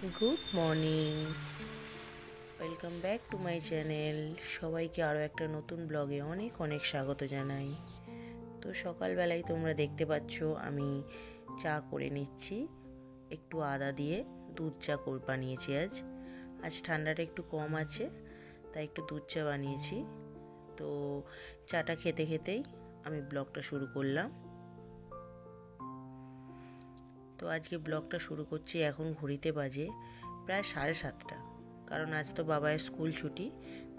Good morning, welcome back to my channel. সবাইকে আরও একটা নতুন ব্লগে অনেক অনেক স্বাগত জানাই। তো সকালবেলায় তোমরা দেখতে পাচ্ছ আমি চা করে নিচ্ছি, একটু আদা দিয়ে দুধ চা বানিয়েছি। আজ ঠান্ডাটা একটু কম আছে, তাই একটু দুধ চা বানিয়েছি। তো চাটা খেতে খেতেই আমি ব্লগটা শুরু করলাম। তো আজকে ব্লগটা শুরু করছি, এখন ঘড়িতে বাজে প্রায় 7:30, কারণ আজ তো বাবার স্কুল ছুটি,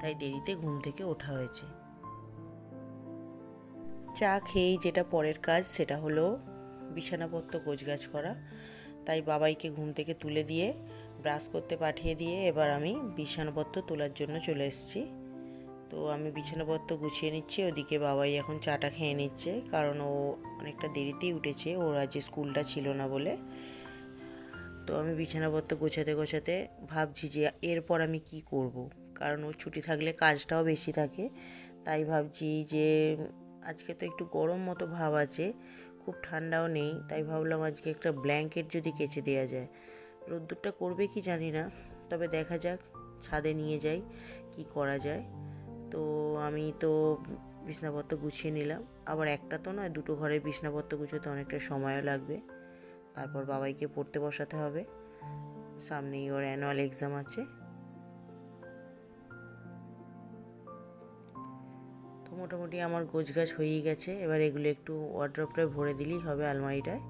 তাই দেরিতে ঘুম থেকে ওঠা হয়েছে। চা খেয়েই যেটা পরের কাজ সেটা হলো বিছানাপত্র গোছগাছ করা। তাই বাবাইকে ঘুম থেকে তুলে দিয়ে ব্রাশ করতে পাঠিয়ে দিয়ে এবার আমি বিছানাপত্র তোলার জন্য চলে এসেছি। তো আমি বিছানাপত্র গুছিয়ে নিচ্ছি, ওদিকে বাবাই এখন চাটা খেয়ে নিচ্ছে, কারণ ও অনেকটা দেরিতেই উঠেছে, ওর আজ স্কুলটা ছিল না বলে। তো আমি বিছানাপত্র গোছাতে গোছাতে ভাবছি যে এরপর আমি কি করব, কারণ ওর ছুটি থাকলে কাজটাও বেশি থাকে। তাই ভাবছি যে আজকে তো একটু গরম মতো ভাব আছে, খুব ঠান্ডাও নেই, তাই ভাবলাম আজকে একটা ব্ল্যাঙ্কেট যদি কেচে দেওয়া যায়। রোদ্দুরটা করবে কি জানি না, তবে দেখা যাক, ছাদে নিয়ে যাই কি করা যায়। তো আমি তো বিছানাপত্র গুছিয়ে নিলাম, আবার একটা তো নয়, দুটো ঘরের বিছানাপত্র গুছোতে অনেকটা সময়ও লাগবে। তারপর বাবাইকে পড়তে বসাতে হবে, সামনেই ওর অ্যানুয়াল এক্সাম আছে। তো মোটামুটি আমার গোছগাছ হয়েই গেছে, এবার এগুলো একটু ওয়ার্ড্রপটায় ভরে দিলেই হবে আলমারিটায়।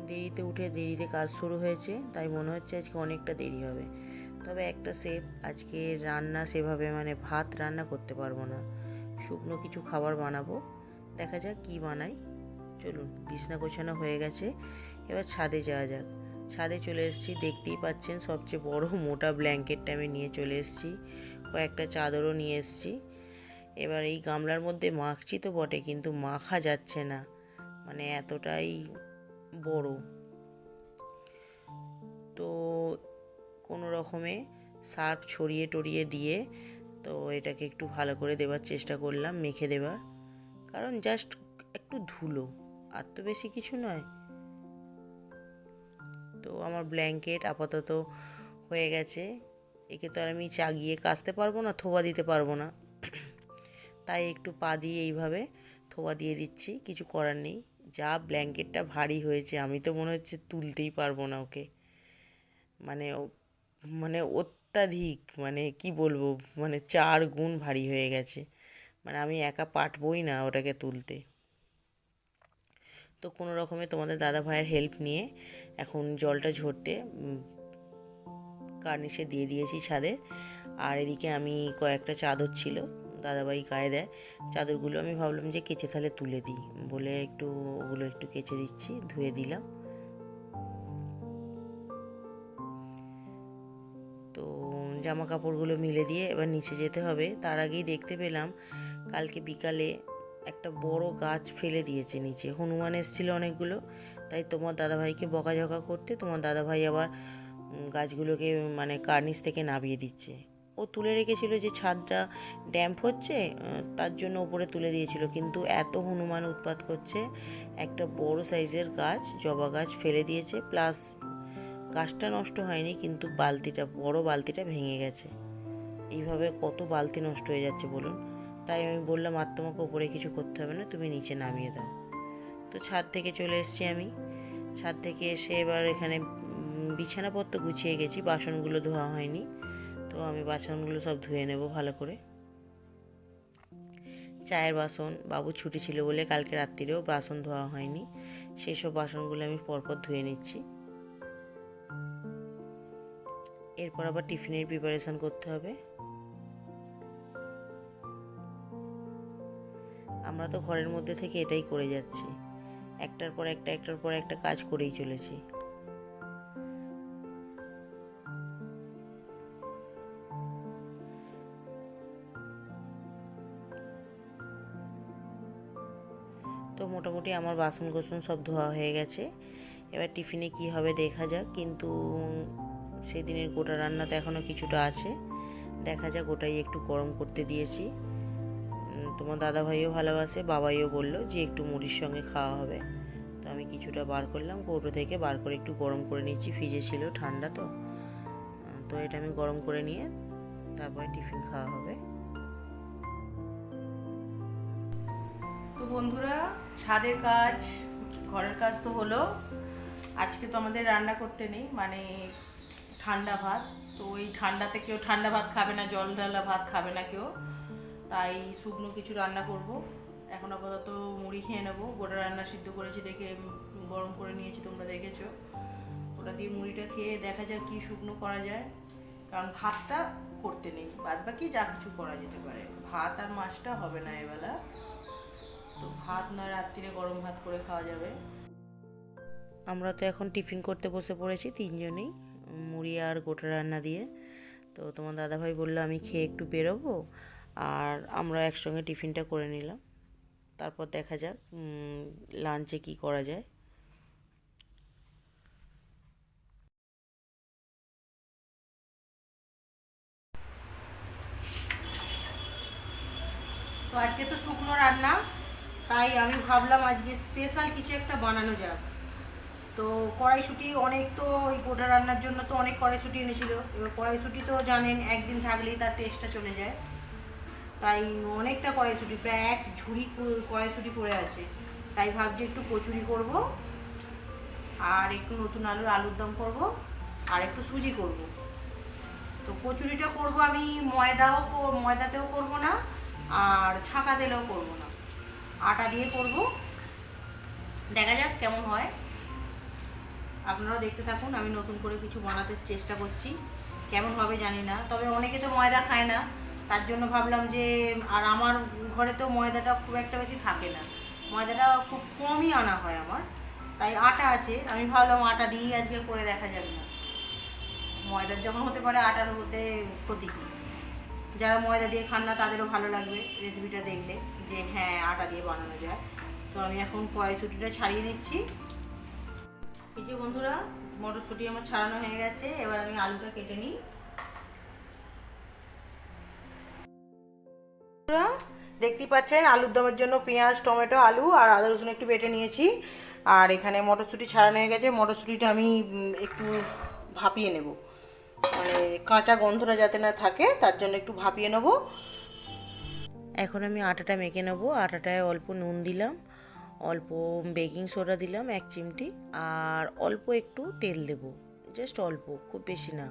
দেরিতে উঠে দেরিতে কাজ শুরু হয়েছে, তাই মনে হচ্ছে আজকে অনেকটা দেরি হবে। তবে একটা সেফ, আজকে রান্না সেভাবে ভাত রান্না করতে পারবো না, শুকনো কিছু খাবার বানাবো। দেখা যাক কি বানাই। চলুন, বিছনা গোছানো হয়ে গেছে, এবার ছাদে যাওয়া যাক। ছাদে চলে এসেছি, দেখতেই পাচ্ছেন সবচেয়ে বড় মোটা ব্ল্যাঙ্কেটটা আমি নিয়ে চলে এসেছি, কয়েকটা চাদরও নিয়ে এসেছি। এবার এই গামলার মধ্যে মাখছি তো বটে, কিন্তু মাখা যাচ্ছে না, এতটাই বড়। তো কোনো রকমে সার্ফ ছড়িয়ে টড়িয়ে দিয়ে তো এটাকে একটু ভালো করে দেওয়ার চেষ্টা করলাম, মেখে দেবার, কারণ জাস্ট একটু ধুলো, আর তো বেশি কিছু নয়। তো আমার ব্ল্যাঙ্কেট আপাতত হয়ে গেছে, একে তো আর আমি চাগিয়ে কাচতে পারবো না, থোয়া দিতে পারবো না, তাই একটু পা দিয়ে এইভাবে থোয়া দিয়ে দিচ্ছি, কিছু করার নেই। যা ব্ল্যাঙ্কেটটা ভারী হয়েছে, আমি তো মনে হচ্ছে তুলতেই পারবো না ওকে, মানে অত্যাধিক, কি বলবো, 4 গুণ ভারী হয়ে গেছে, আমি একা পারবই না ওটাকে তুলতে। তো কোনো রকমে তোমাদের দাদা ভাইয়ের হেল্প নিয়ে এখন জলটা ঝরতে কার্নিশে দিয়ে দিয়েছি ছাদে। আর এদিকে আমি কয়েকটা চাদর ছিল, দাদাভাই গায়ে দেয়, চাদরগুলো আমি ভাবলাম যে কেচে তাহলে তুলে দিই বলে ওগুলো একটু কেচে দিচ্ছি, ধুয়ে দিলাম। তো জামা কাপড়গুলো মিলে দিয়ে এবার নিচে যেতে হবে। তার আগেই দেখতে পেলাম কালকে বিকালে একটা বড় গাছ ফেলে দিয়েছে নিচে, হনুমান এসেছিল অনেকগুলো, তাই তোমার দাদাভাইকে বকাঝকা করতে তোমার দাদাভাই আবার গাছগুলোকে কার্নিশ থেকে নামিয়ে দিচ্ছে। ও তুলে রেখেছিল যে ছাদটা ড্যাম্প হচ্ছে, তার জন্য ওপরে তুলে দিয়েছিল, কিন্তু এত হনুমান উৎপাত করছে, একটা বড় সাইজের গাছ, জবা গাছ ফেলে দিয়েছে, প্লাস গাছটা নষ্ট হয়নি, কিন্তু বড় বালতিটা ভেঙে গেছে। এইভাবে কত বালতি নষ্ট হয়ে যাচ্ছে বলুন। তাই আমি বললাম, আর তোমাকে ওপরে কিছু করতে হবে না, তুমি নিচে নামিয়ে দাও। তো ছাদ থেকে চলে এসেছি আমি, ছাদ থেকে এসে এবার এখানে বিছানাপত্র গুছিয়ে গেছি, বাসনগুলো ধোয়া হয়নি, তো আমি বাসনগুলো সব ধুয়ে নেব ভালো করে। চায়ের বাসন, বাবু ছুটি ছিল বলে কালকে রাত্রিরেও বাসন ধোয়া হয়নি, সেই সব বাসনগুলো আমি পরপর ধুয়ে নিচ্ছি। এরপর আবার টিফিনের প্রিপারেশন করতে হবে। আমরা তো ঘরের মধ্যে থেকে এটাই করে যাচ্ছি, একটার পর একটা কাজ করেই চলেছি। তো মোটামুটি আমার বাসন কোসন সব ধোয়া হয়ে গেছে, এবার টিফিনে কি হবে দেখা যাক, কিন্তু সেদিনের গোটা রান্না তো এখনও কিছুটা আছে, দেখা যাক, ওটাই একটু গরম করতে দিয়েছি। তোমার দাদা ভাইও ভালোবাসে, বাবাইও বললো যে একটু মুড়ির সঙ্গে খাওয়া হবে, তো আমি কিছুটা বার করলাম কৌটো থেকে, বার করে একটু গরম করে নিচ্ছি, ফ্রিজে ছিল, ঠান্ডা তো। তো এটা আমি গরম করে নিয়ে তারপরে টিফিন খাওয়া হবে। তো বন্ধুরা, ছাদের কাজ, ঘরের কাজ তো হলো। আজকে তো আমাদের রান্না করতে নেই, মানে ঠান্ডা ভাত। তো এই ঠান্ডাতে কেউ ঠান্ডা ভাত খাবে না, জল ঢালা ভাত খাবে না কেউ, তাই শুকনো কিছু রান্না করব। এখন আপাতত মুড়ি খেয়ে নেবো। গোটা রান্না সিদ্ধ করেছি দেখে গরম করে নিয়েছি, তোমরা দেখেছো। ওটা দিয়ে মুড়িটা খেয়ে দেখা যাক কি শুকনো করা যায়, কারণ ভাতটা করতে নেই, বাদ বাকি যা কিছু করা যেতে পারে। ভাত আর মাছটা হবে না এবেলা, তো ভাত নয় রাত্রিরে গরম ভাত করে খাওয়া যাবে। আমরা তো এখন টিফিন করতে বসে পড়েছি তিনজনেই, মুড়ি আর গোটা রান্না দিয়ে। তো তোমার দাদাভাই বললো আমি খেয়ে একটু বেরোবো, আর আমরা একসঙ্গে টিফিনটা করে নিলাম। তারপর দেখা যাক লাঞ্চে কি করা যায়। তো আজকে তো শুকনো রান্না, তাই আমি ভাবলাম আজকে স্পেশাল কিছু একটা বানানো যাক। তো কড়াইশুঁটি অনেক, তো ওই গোটা রান্নার জন্য তো অনেক কড়াইশুঁটি এনেছিল। এবার কড়াইশুঁটি তো জানেন একদিন থাকলেই তার টেস্টটা চলে যায়, তাই অনেকটা কড়াইশুঁটি, প্রায় এক ঝুড়ি কড়াইশুঁটি পড়ে আছে। তাই ভাবছি একটু কচুরি করব, আর একটু নতুন আলুর দম করব, আর একটু সুজি করব। তো কচুরিটা করব আমি ময়দাতেও করব না, আর ছাঁকা তেলেও করব না, আটা দিয়ে করব। দেখা যাক কেমন হয়, আপনারাও দেখতে থাকুন। আমি নতুন করে কিছু বানাতে চেষ্টা করছি, কেমন হবে জানি না। তবে অনেকে তো ময়দা খায় না, তার জন্য ভাবলাম যে, আর আমার ঘরে তো ময়দাটা খুব একটা বেশি থাকে না, ময়দাটা খুব কমই আনা হয় আমার, তাই আটা আছে। আমি ভাবলাম আটা দিয়েই আজকে করে দেখা যাবে না, ময়দার যখন হতে পারে আটার হতে ক্ষতি কী। যারা ময়দা দিয়ে খান না তাদেরও ভালো লাগবে রেসিপিটা দেখলে, যে হ্যাঁ আটা দিয়ে বানানো যায়। তো আমি এখন কড়াইশুঁটিটা ছাড়িয়ে নিচ্ছি। এই যে বন্ধুরা, মটরশুঁটি আমার ছাড়ানো হয়ে গেছে, এবার আমি আলুটা কেটে নিই। দেখতেই পাচ্ছেন আলুর দমের জন্য পেঁয়াজ, টমেটো, আলু আর আদা রসুন একটু বেটে নিয়েছি। আর এখানে মটরশুঁটি ছাড়ানো হয়ে গেছে। মটরশুঁটিটা আমি একটু ভাপিয়ে নেব, মানে কাঁচা গন্ধটা যাতে না থাকে, তার জন্য একটু ভাপিয়ে নেব। এখন আমি আটাটা মেখে নেব। আটাটায় অল্প নুন দিলাম, অল্প বেকিং সোডা দিলাম 1 চিমটি, আর অল্প একটু তেল দেব, জাস্ট অল্প, খুব বেশি না।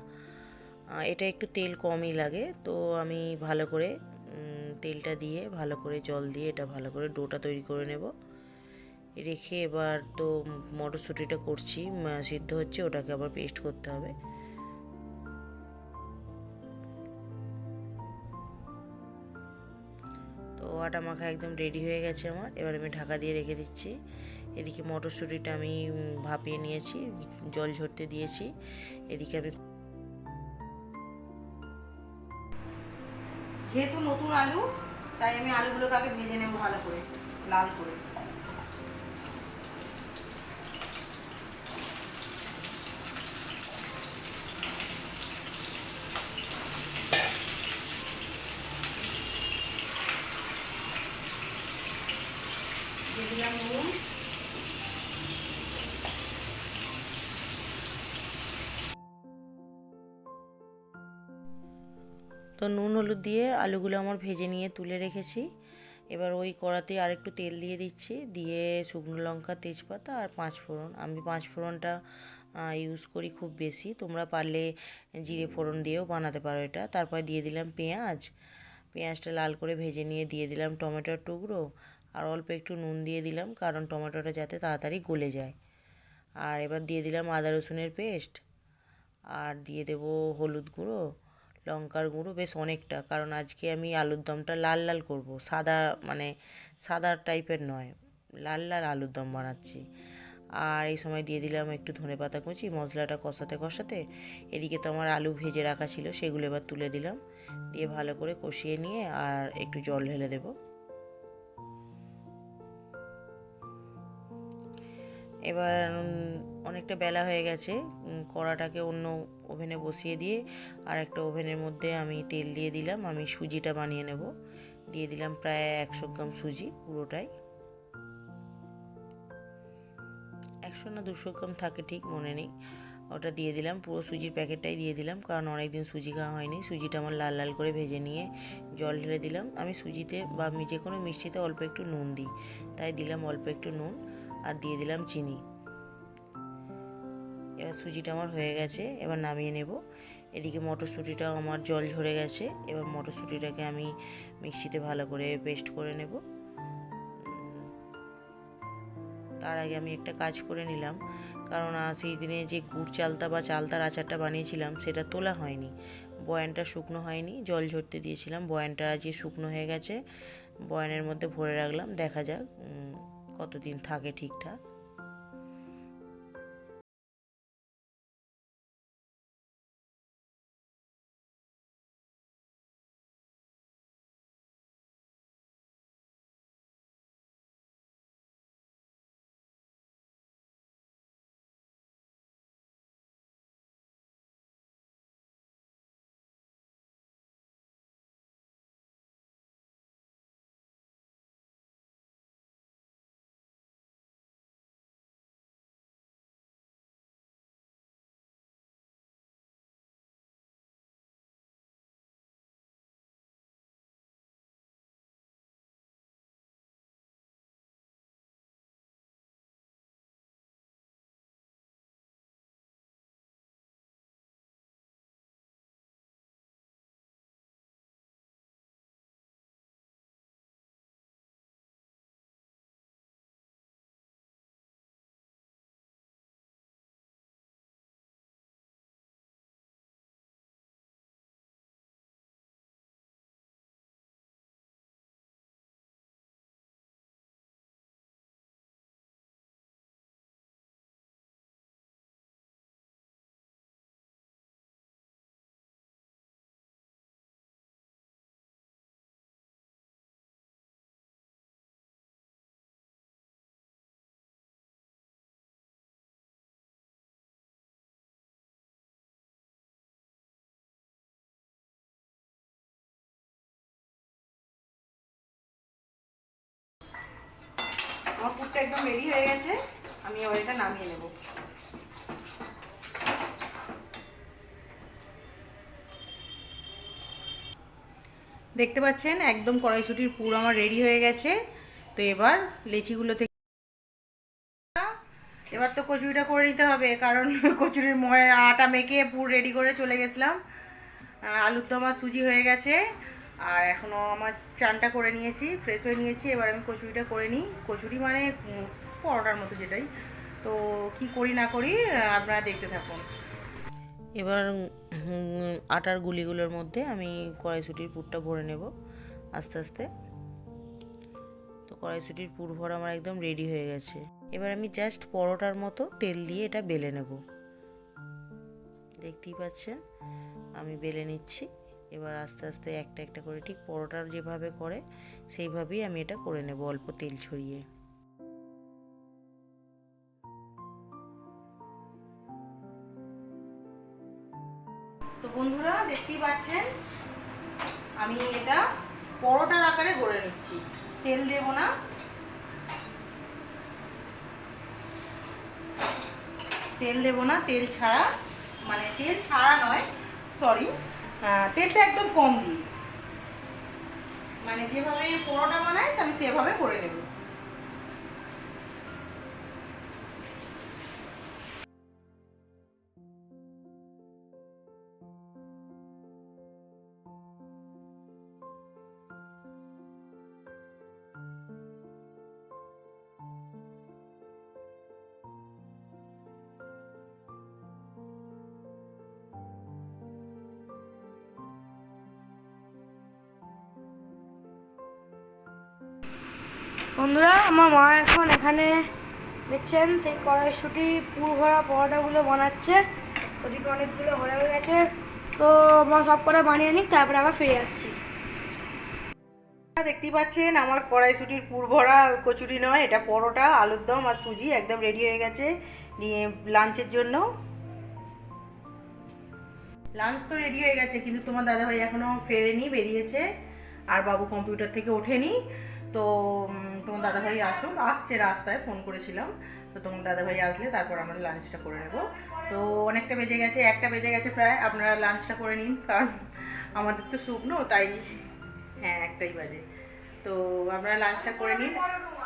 এটা একটু তেল কমই লাগে। তো আমি ভালো করে তেলটা দিয়ে ভালো করে জল দিয়ে এটা ভালো করে ডোটা তৈরি করে নেব। রেখে এবার তো মটরশুঁটিটা করছি, সিদ্ধ হচ্ছে, ওটাকে আবার পেস্ট করতে হবে। তো আটা মাখা একদম রেডি হয়ে গেছে আমার। এবার আমি ঢাকা দিয়ে রেখে দিচ্ছি। এদিকে মটরশুঁটিটা আমি ভাপিয়ে নিয়েছি, জল ঝরতে দিয়েছি। এদিকে আমি, যেহেতু নতুন আলু, তাই আমি আলুগুলোকে আগে ভেজে নেব ভালো করে, লাল করে। দিয়ে দিলাম নুন, তো নুন হলুদ দিয়ে আলুগুলো আমার ভেজে নিয়ে তুলে রেখেছি। এবার ওই কড়াতে আরেকটু তেল দিয়ে দিচ্ছি, দিয়ে শুকনো লঙ্কা, তেজপাতা আর 5 ফোড়ন। আমি 5 ফোড়নটা ইউজ করি খুব বেশি, তোমরা পারলে জিরে ফোড়ন দিয়েও বানাতে পারো এটা। তারপর দিয়ে দিলাম পেঁয়াজটা লাল করে ভেজে নিয়ে দিয়ে দিলাম টমেটোর টুকরো, আর অল্প একটু নুন দিয়ে দিলাম, কারণ টমেটোটা যাতে তাড়াতাড়ি গলে যায়। আর এবার দিয়ে দিলাম আদা রসুনের পেস্ট, আর দিয়ে দেব হলুদ গুঁড়ো, লঙ্কার গুঁড়ো বেশ অনেকটা, কারণ আজকে আমি আলুর দমটা লাল লাল করব, সাদা মানে সাদা টাইপের নয়, লাল লাল আলুর দম বানাচ্ছি। আর এই সময় দিয়ে দিলাম একটু ধনেপাতা কুচি। মশলাটা কষাতে কষাতে এদিকে তো আমার আলু ভেজে রাখা ছিল, সেগুলো এবার তুলে দিলাম, দিয়ে ভালো করে কষিয়ে নিয়ে আর একটু জল ঢেলে দেবো। এবার অনেকটা বেলা হয়ে গেছে, কড়াটাকে অন্য ওভেনে বসিয়ে দিয়ে আর একটা ওভেনের মধ্যে আমি তেল দিয়ে দিলাম। আমি সুজিটা বানিয়ে নেব। দিয়ে দিলাম প্রায় 100 গ্রাম সুজি পুরোটাই। 150 না 200 গ্রাম থাকে ঠিক মনে নেই, ওটা দিয়ে দিলাম। পুরো সুজির প্যাকেটটাই দিয়ে দিলাম, কারণ অনেকদিন সুজি খাওয়া হয়নি। সুজিটা আমার লাল লাল করে ভেজে নিয়ে জল ঢেলে দিলাম। আমি সুজিতে বা যে কোনো মিষ্টিতে অল্প একটু নুন দিই, তাই দিলাম অল্প একটু নুন আর দিয়ে দিলাম চিনি। এবার সুজিটা আমার হয়ে গেছে, এবার নামিয়ে নেব। এদিকে মটরশুঁটিটাও আমার জল ঝরে গেছে, এবার মটরশুঁটিটাকে আমি মিক্সিতে ভালো করে পেস্ট করে নেব। তার আগে আমি একটা কাজ করে নিলাম, কারণ সেই দিনে যে গুড় চালতা বা চালতার আচারটা বানিয়েছিলাম সেটা তোলা হয়নি, বয়ানটা শুকনো হয়নি, জল ঝরতে দিয়েছিলাম। বয়ানটা আজকে শুকনো হয়ে গেছে, বয়ানের মধ্যে ভরে রাখলাম, দেখা যাক কতদিন থাকে ঠিকঠাক। আমার পুরটা একদম রেডি হয়ে গেছে, আমি এবার এটা নামিয়ে নেব। দেখতে পাচ্ছেন একদম কড়াইশুঁটির পুর আমার রেডি হয়ে গেছে। তো এবার লেচিগুলো থেকে এবার তো কচুরিটা করে নিতে হবে, কারণ কচুরির আটা মেখে পুর রেডি করে চলে গেছিলাম। আলুর দম আর সুজি হয়ে গেছে, আর এখনও আমার চানটা করে নিয়েছি, ফ্রেশ হয়ে নিয়েছি। এবার আমি কচুরিটা করে নিই। কচুরি মানে পরোটার মতো যেটাই। তো কি করি না করি আপনারা দেখতে থাকুন। এবার আটার গুলিগুলোর মধ্যে আমি কড়াইশুঁটির পুরটা ভরে নেব আস্তে আস্তে। তো কড়াইশুঁটির পুর ভরা আমার একদম রেডি হয়ে গেছে। এবার আমি জাস্ট পরোটার মতো তেল দিয়ে এটা বেলে নেব। দেখতেই পাচ্ছেন আমি বেলে নিচ্ছি। এবার আস্তে আস্তে একটা একটা করে ঠিক পরোটার যেভাবে করে সেইভাবেই আমি এটা করে নেব, অল্প তেল ছড়িয়ে। তো বন্ধুরা দেখতেই পাচ্ছেন আমি এটা পরোটার আকারে গড়ে নিচ্ছি, তেল দেব না। তেল দেব না, তেল ছাড়া, মানে তেল ছাড়া নয়, সরি, তেলটা একদম কম দিই। মানে যেভাবে পরোটা বানাই আমি সেভাবে করে নেব। বন্ধুরা, আমার মা এখন এখানে দেখছেন সেই কড়াইশুঁটি পুর ভরা পরোটাগুলো বানাচ্ছে। ওদিকে অনেকগুলো হয়ে গেছে, তো মা সব করে বানিয়ে নিক, তারপরে আবার ফিরে আসছি। দেখতেই পাচ্ছেন আমার কড়াইশুঁটির পুর ভরা কচুরি নয়, এটা পরোটা, আলুর দম আর সুজি একদম রেডি হয়ে গেছে নিয়ে লাঞ্চের জন্য। লাঞ্চ তো রেডি হয়ে গেছে, কিন্তু তোমার দাদাভাই এখনও ফেরেনি, বেরিয়েছে, আর বাবু কম্পিউটার থেকে ওঠেনি। তো তোমার দাদাভাই আসছে রাস্তায়, ফোন করেছিলাম। তো তোমার দাদাভাই আসলে তারপর আমরা লাঞ্চটা করে নেব। তো অনেকটা বেজে গেছে, 1টা বেজে গেছে প্রায়। আপনারা লাঞ্চটা করে নিন, কারণ আমাদের তো শুকনো, তাই হ্যাঁ 1টাই বাজে। তো আপনারা লাঞ্চটা করে নিন,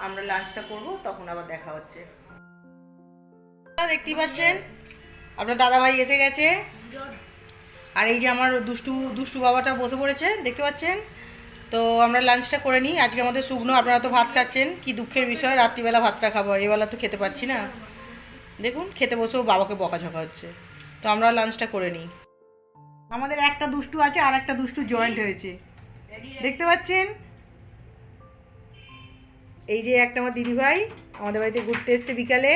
আমরা লাঞ্চটা করব, তখন আবার দেখা হচ্ছে। দেখতেই পাচ্ছেন আপনার দাদাভাই এসে গেছে, আর এই যে আমার দুষ্টু দুষ্টু বাবাটা বসে পড়েছে, দেখতে পাচ্ছেন। তো আমরা লাঞ্চটা করে নিই, আজকে আমাদের শুকনো, আপনারা তো ভাত খাচ্ছেন, কি দুঃখের বিষয়, রাত্রিবেলা ভাতটা খাবো, এবেলা তো খেতে পাচ্ছি না। দেখুন খেতে বসেও বাবাকে বকাঝকা হচ্ছে। তো আমরা লাঞ্চটা করে নিই। আমাদের একটা দুষ্টু আছে আর একটা দুষ্টু জয়েন্ট হয়েছে, দেখতে পাচ্ছেন। এই যে একটা আমার দিদিভাই আমাদের বাড়িতে ঘুরতে এসছে বিকালে।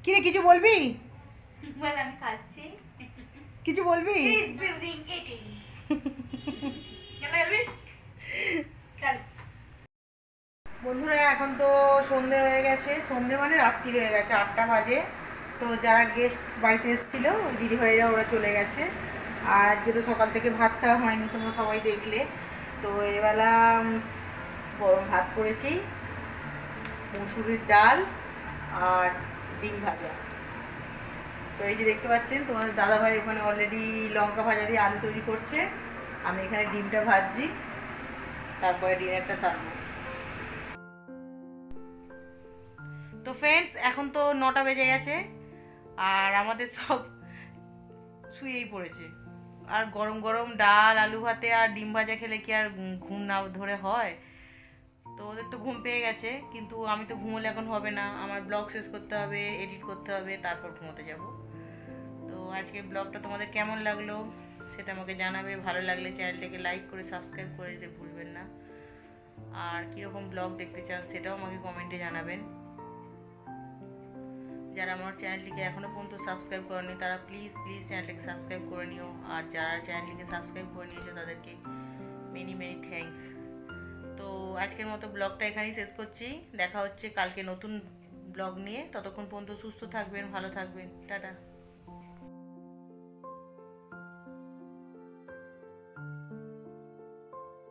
কিরে কিছু বলবি? আমি খাচ্ছি। কিছু বলবি? বন্ধুরা এখন তো সন্ধে হয়ে গেছে, সন্ধে মানে রাত্রি হয়ে গেছে, 8টা বাজে। তো যারা গেস্ট বাড়িতে এসেছিলো ওই দিদিভাইরা ওরা চলে গেছে। আর আজকে তো সকাল থেকে ভাত খাওয়া হয়নি, তোমরা সবাই দেখলে। তো এবেলা গরম ভাত করেছি, মুসুরির ডাল আর ডিম ভাজা। তো এই যে দেখতে পাচ্ছেন তোমাদের দাদাভাই ওখানে অলরেডি লঙ্কা ভাজা দিয়ে আলু তৈরি করছে, আমি এখানে ডিমটা ভাজছি, তারপরে ডিনারটা সারবো। তো ফ্রেন্ডস এখন তো 9টা বেজে গেছে, আর আমাদের সব শুয়েই পড়েছে। আর গরম গরম ডাল আলু ভাতে আর ডিম ভাজা খেলে কি আর ঘুম না ধরে হয়? তো ওদের তো ঘুম পেয়ে গেছে, কিন্তু আমি তো ঘুমোলে এখন হবে না, আমার ব্লগ শেষ করতে হবে, এডিট করতে হবে, তারপর ঘুমোতে যাব। তো আজকে ব্লগটা তোমাদের কেমন লাগলো সেটা আমাকে জানাবে, ভালো লাগলে চ্যানেলটাকে লাইক করে সাবস্ক্রাইব করে দিতে ভুলবেন না। আর কীরকম ব্লগ দেখতে চান সেটাও আমাকে কমেন্টে জানাবেন। যারা আমার চ্যানেলটিকে এখনও পর্যন্ত সাবস্ক্রাইব করেনি তারা প্লিজ প্লিজ চ্যানেলটিকে সাবস্ক্রাইব করে নিও, আর যারা চ্যানেলটিকে সাবস্ক্রাইব করে নিয়েছে তাদেরকে মেনি মেনি থ্যাঙ্কস। তো আজকের মতো ব্লগটা এখানেই শেষ করছি, দেখা হচ্ছে কালকে নতুন ব্লগ নিয়ে। ততক্ষণ পর্যন্ত সুস্থ থাকবেন, ভালো থাকবেন, টাটা।